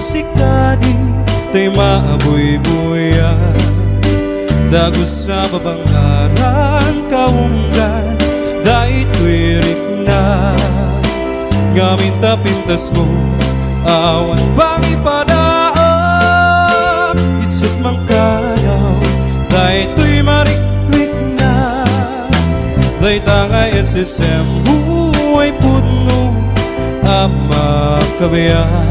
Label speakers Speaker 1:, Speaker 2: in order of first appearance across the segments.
Speaker 1: sikadi tay maabuy-buya dagos sa babangaran kaunggan daytoy rikna ngamin ta pintas mo awan pangipadaan isut mangkayaw daytoy marikrik na day tangay SSM buhay putno ama kabayan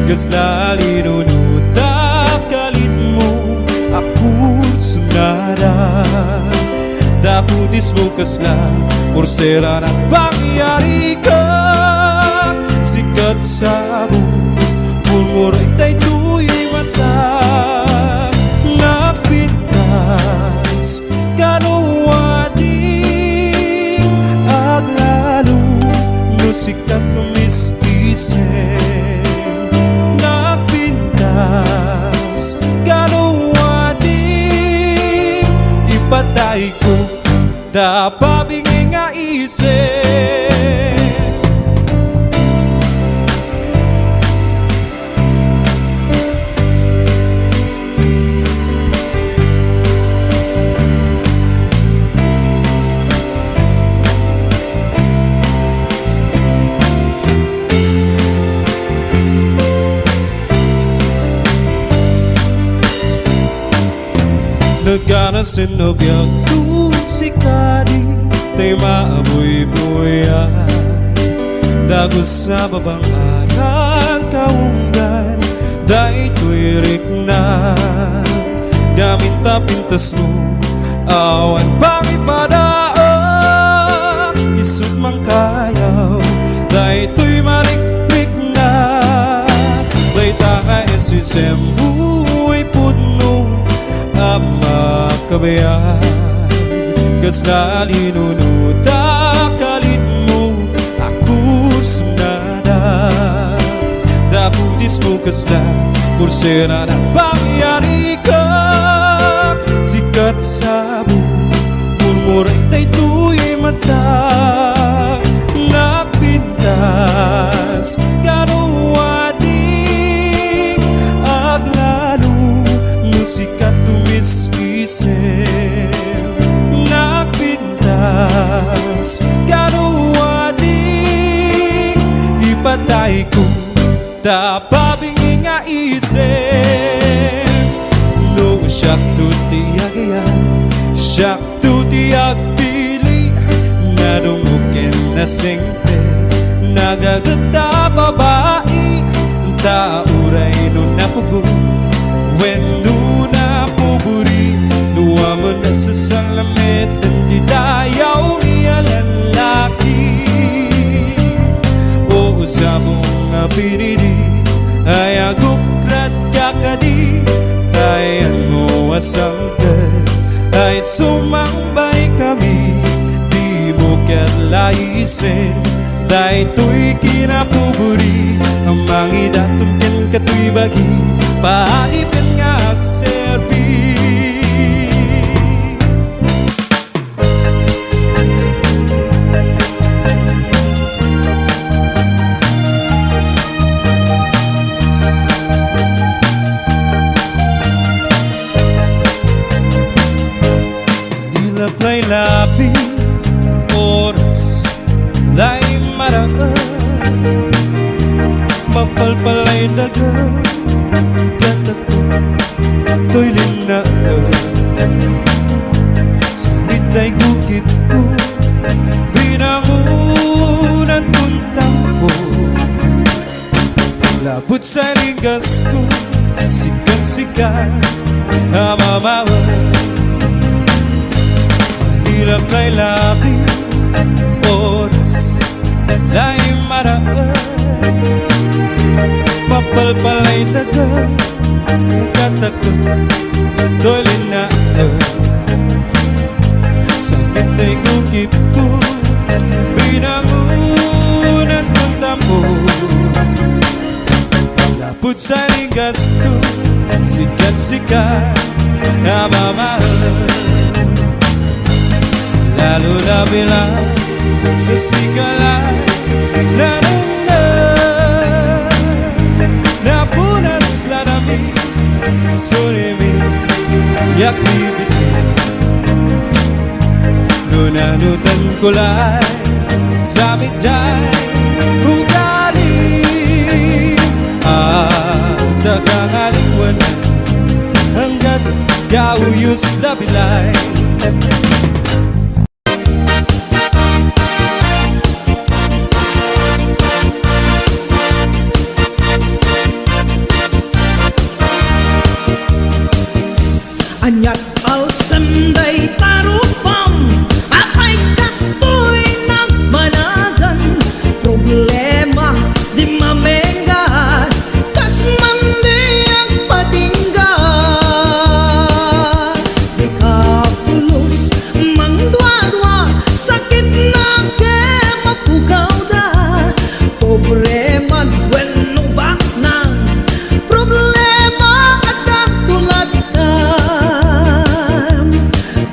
Speaker 1: gaslali nunuta kalit mo akur sunada dakutis mo kasla porsera ng pangyari ka sikat sa buong pulmuray tay tuy mata na pinas kanuwadi aglalo no sikat tumis-isip na pinas kanuwadi ipatay ko dapabingay nga isip nagkanasinobyak tu sikadi tay maabuy-buya dagos sa babangaran kaunggan daytoy rikna gamin ta pintas mo awan pangipadaan isut mangkayaw daytoy marikrik na day tangay SSM buhay putno ama kabayan gaslali nunuta kalit mo akur sunada dakutis mo kasla porsera ng pangyari ka sikat sa buong pulmuray tay tuy mata na pintas kanuwadi aglalo no sikat tumis-isip na pintas kanuwadi ipatay ko tapabingi nga isip no siyak to tiyagayan siyak to tiyag pili nadungukin na singte nagagata babae tauray no napugot wendo na puburi nuwaman na sa salamet di dayaw niya lalaki o usabong nga pinili ay agukrat kakadi tayan mo asanggan ay sumambay kami di mo katlaisen daytoy kinapuburi ang mangidaton ken katoy bagi paipin nga agserbi dilapay labi oras lay maraan mapalpalay dagan katato to'y linaan salita'y gukit ko binangunan tuntang po labot sa ligas ko sikat-sikat amamawa manilap kay labi oras lay maraan mapalpalay dagan katakot to'y linaan sakit na'y gukip ko binangunan kong tampo lapot sa ligas ko sikat-sikat na mamahal lalo na bilang nasikalay na nagbibigay. Nunanutan ko lang sa medyay ugali at nakangaliwanan hanggat gauyos na bilay.
Speaker 2: Anyat al senday tarupam apay kastoy nagmanagan problema di mamenga kas mandi ang patingga di kapulos mangdwa-dwa sakit na ke mapukaw da problema wenno ba nang problema at tulad ta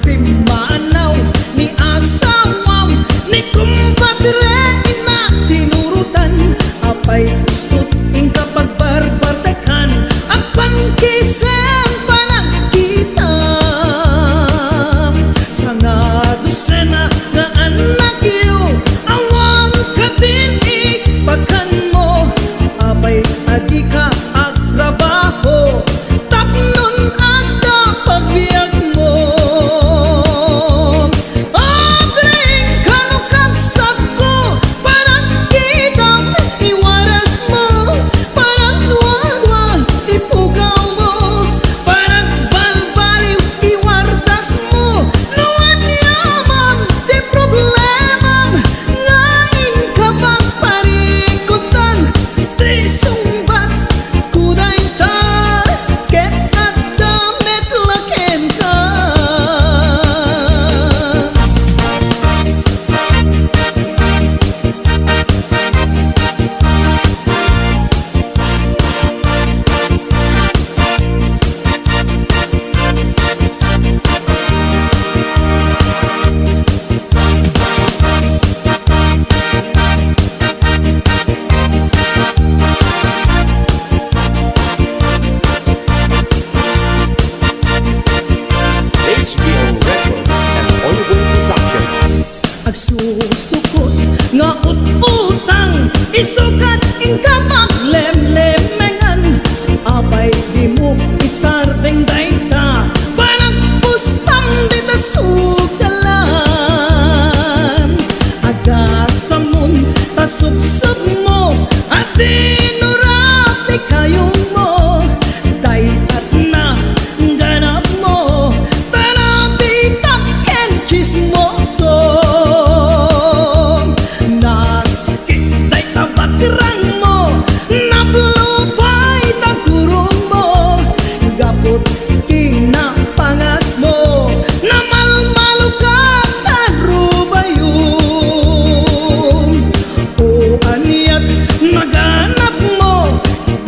Speaker 2: Pimanaw ni asawam ni kumpadre ina sinurutan apay isut ing kapag barbardakan ang pangkisen panagkitam sa nga dosena nga anak iyo awan ka din ikbakan mo apay adi ka ag trabaho tapnon ada pagbiag mo agring kanukapsat ko parang kitang iwaras mo parang duwa-duwa ipugaw mo parang balbaliw iwardas mo nuwan yaman di problemam ngain ka bang parikutan di sumbat kuday ta ket at damit laken ka
Speaker 3: HBO Records and Oliver Production.
Speaker 2: agsusukot nga ututang isukat ing kamaglemlemengan apay di mo isardeng dayta parang pustam di tasugdalan agasamon tasubsub mo at dinurat di kayong mo daytat na ganap mo tanabi tapken chismoso naskit day tabagrang mo nablupay tagurong mo gapot kinapangas mo namalmalo ka tarubayong o aniyat naganap mo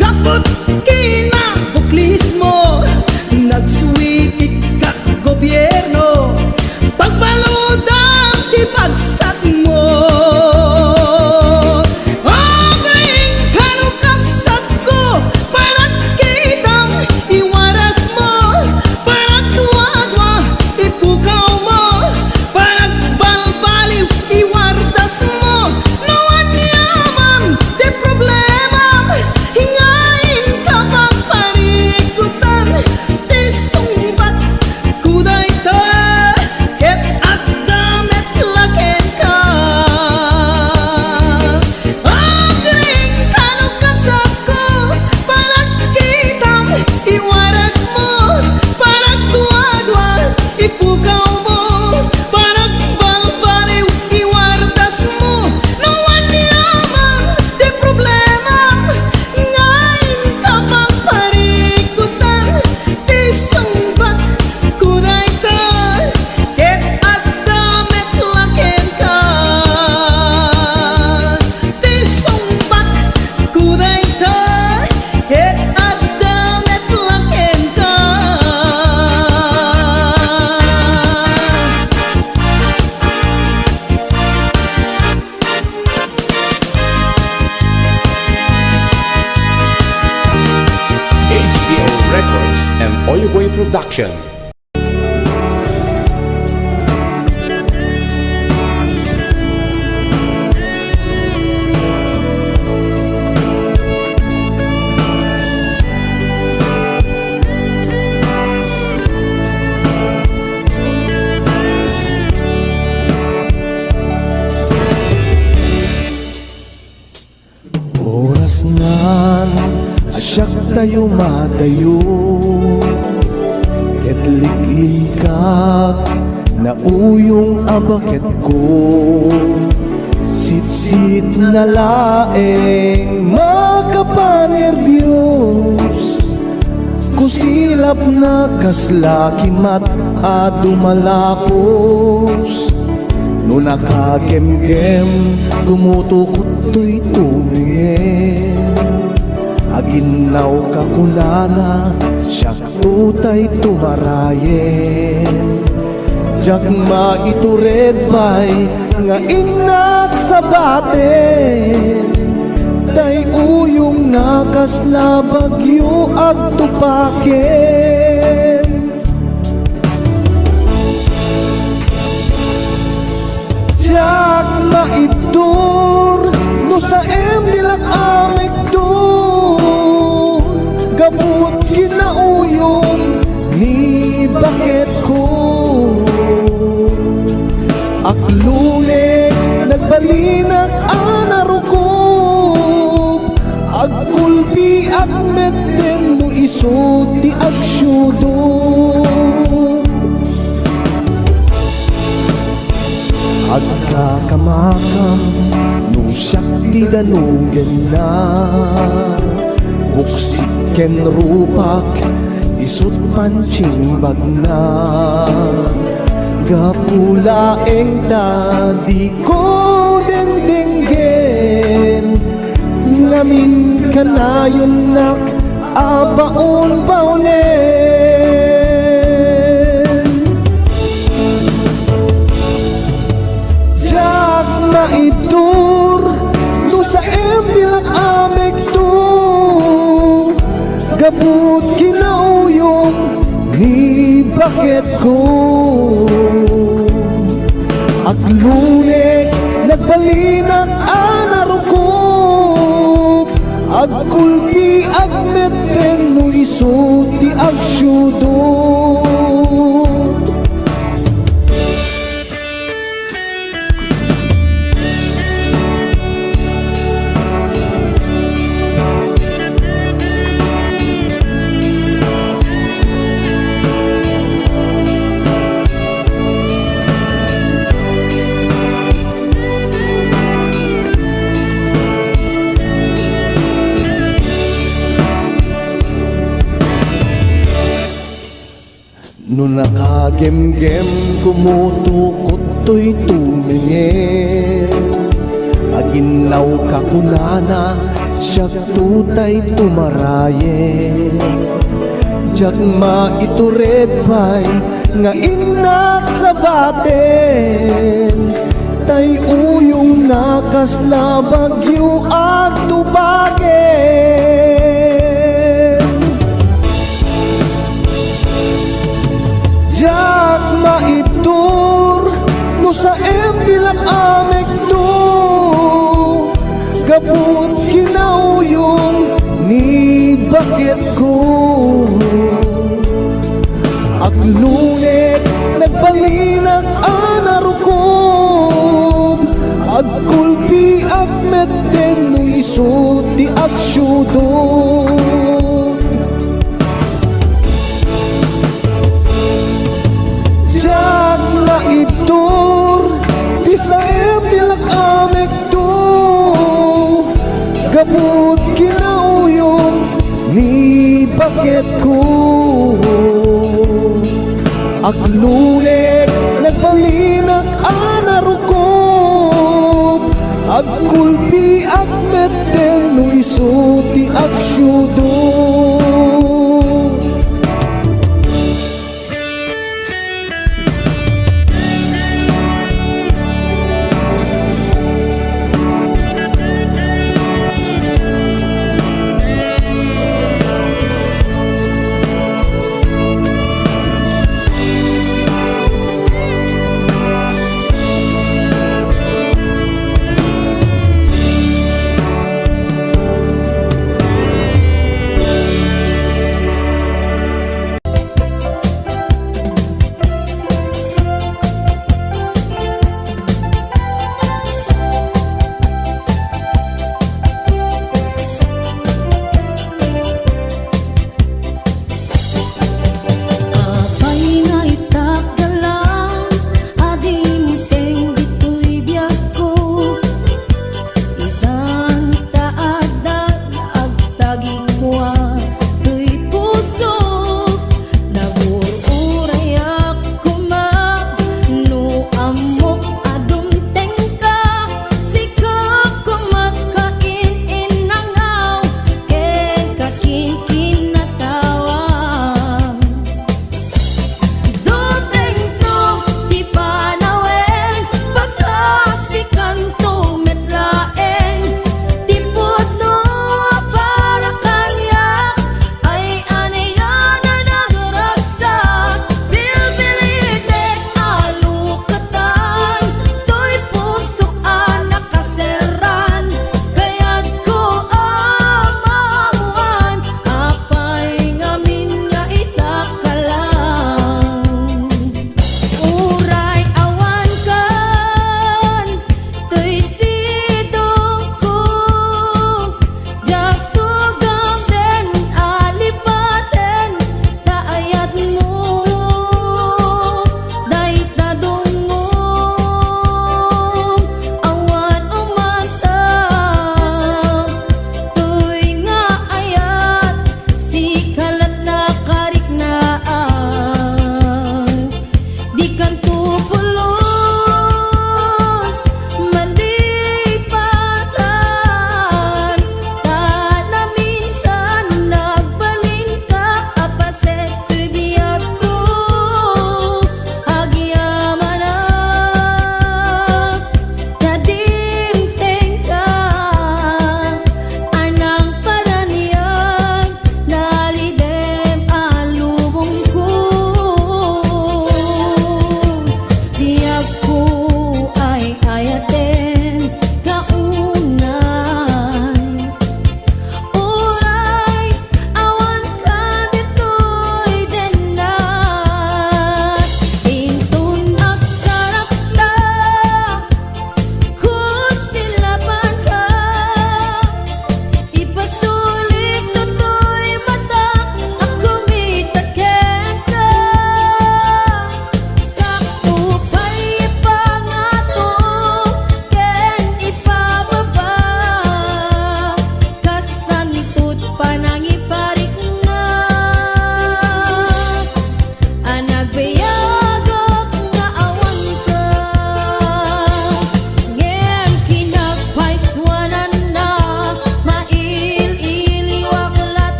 Speaker 2: gapot kinabuklis mo nagsuwikik ka gobyerno pagbaludang di pagsat mo agring kanukapsat ko parang kitang iwaras mo parang duwa-dwa ipukaw mo parang balbaliw iwardas mo nawan yaman di problema hingain ka bang parikutan di sumbat kuday ta ket at damit laken ka agring kanukapsat ko parang kitang iwaras mo parang duwa-dwa ipukaw mo parang balbaliw iwardas mo nawan yaman di problema ngain ka bang parikutan di sumbat kuday ta ket at damit laken ka di sumbat kuday ta ket at damit laken ka
Speaker 3: HBO Records and Oliver Production.
Speaker 4: kan asyak tayo madayo ket liklikak na uyong abaket ko sit-sit na laeng makapanerbiyos kusilap na kaslakimat at dumalapos no nakagem-gem gumutukot to'y tumingin aginaw kakulana siyak tutay tumarayen jak maitured bay nga inak sa batin tay uyong nakasla bagyo ag tupaken jak maibdur no sa dilak amik dur gabut kinauyong ni bakit ko aklunek nagbalinak anarukop agkulpi at metten mo isod ti agsyudo agkakamakam no siyak ti danugen na buksiken rupak isut pancing bagna gapulaeng tadi ko dengdenggen ngamin kanayon nak abaon paunen jak maitur no sa dilak amek tu gabut kinauyong ni bakit ko aglunek nagbalinak anarukop agkulpi agmetten no iso ti agsyudot no nakagem-gem gumutukot to'y tumingin aginaw kakunana siyak tutay tumarayen jak maitured bay nga inak sa batin tay uyong nakasla bagyo ag tubagen jak maibdur no sa dilak amek tu gabut kinauyong ni bakit ko aglunek nagbalinak anarukop agkulpi agmetten no iso ti agsyudot jak maibdur di sa dilak amek tu gabut kinauyong ni bakit ko aglunek nagbalinak anarukop agkulpi agmetten no iso ti agsyudot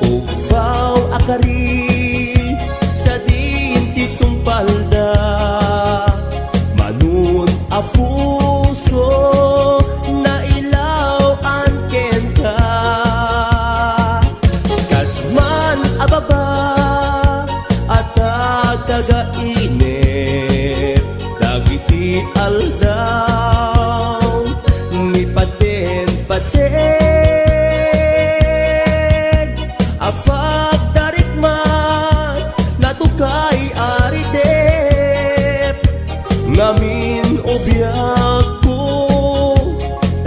Speaker 5: Ubaw akari sa dinti kong palda, manun a puso na ilaw ang kenta. Kasman ababa at tagainip, dagiti aldaw ni paten-paten. Apag darikman natukay aritep, ngamin obiyak ko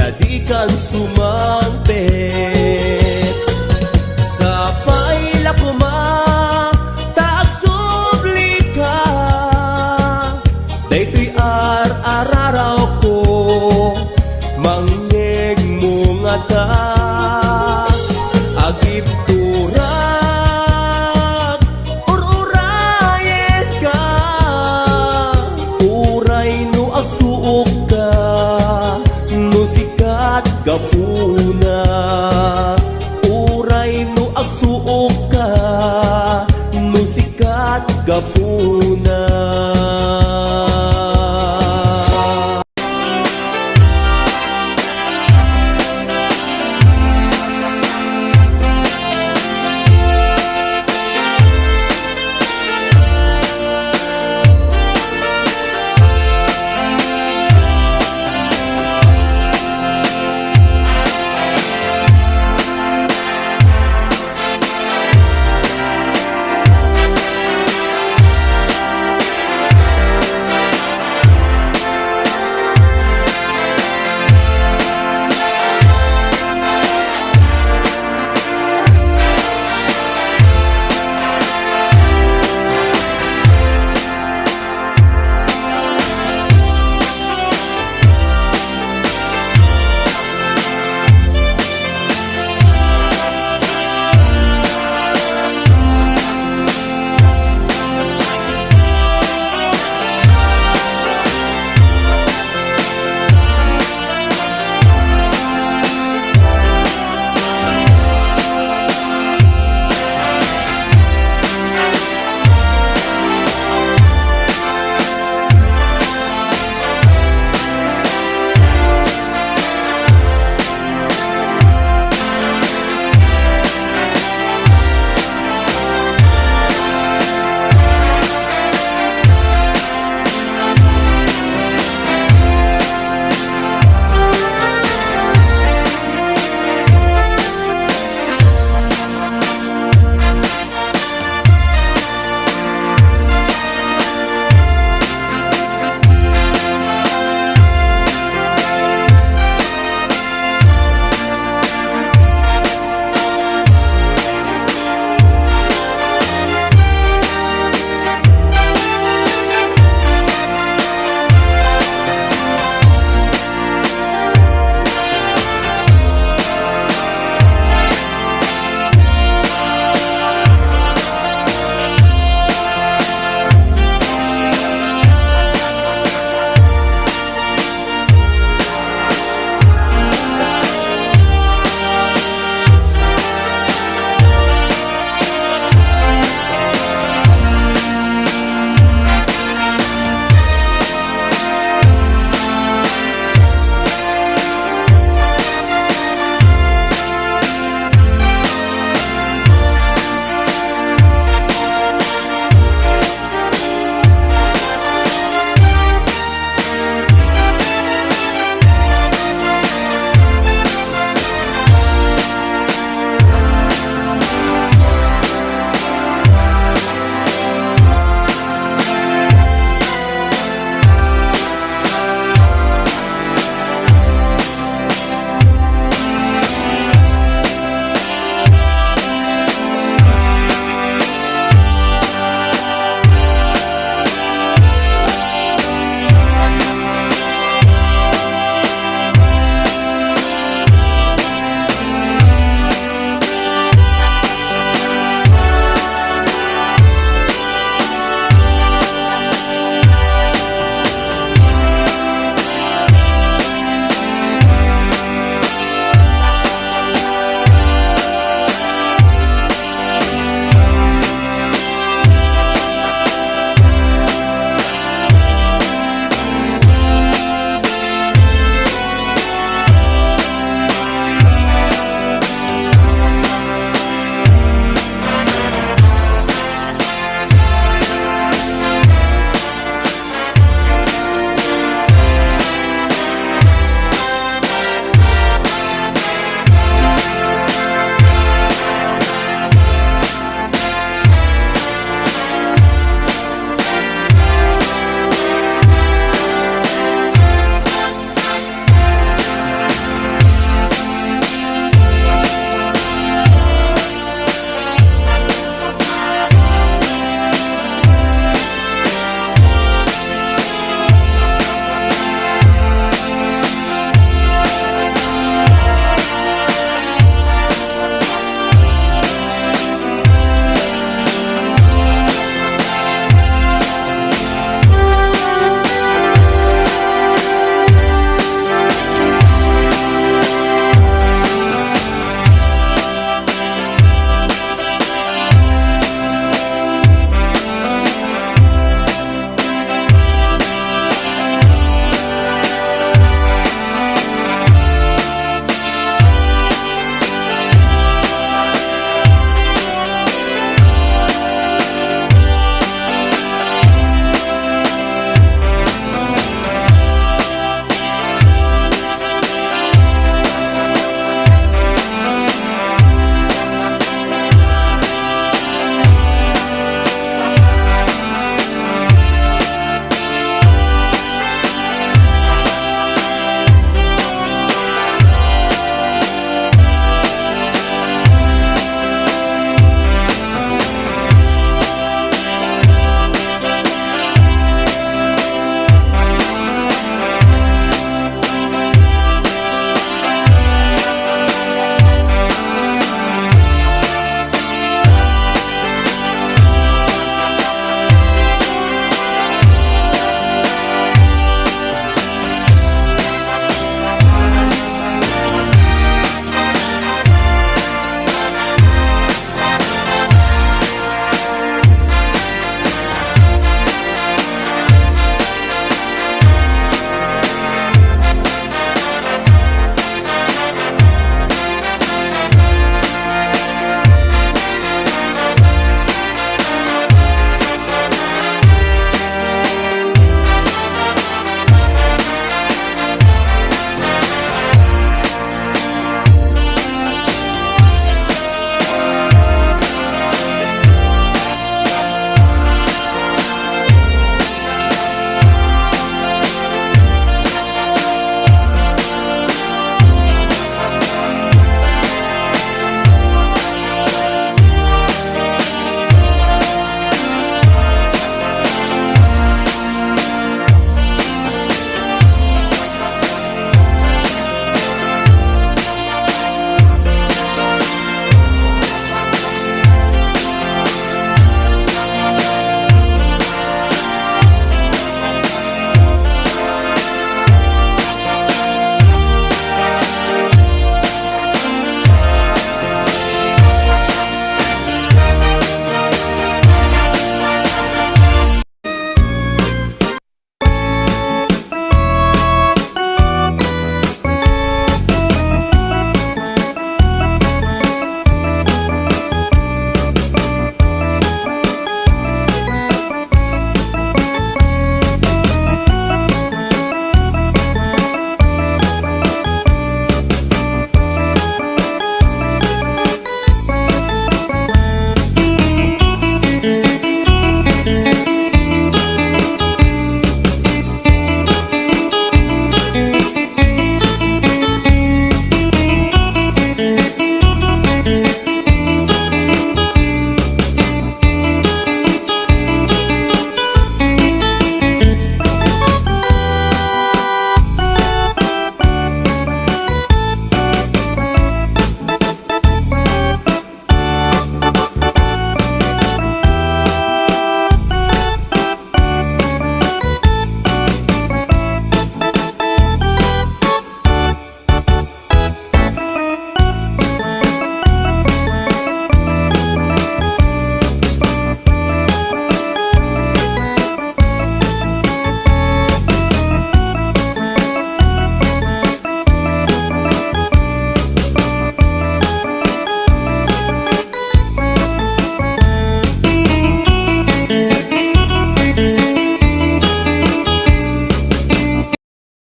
Speaker 5: tadikan sumangpe.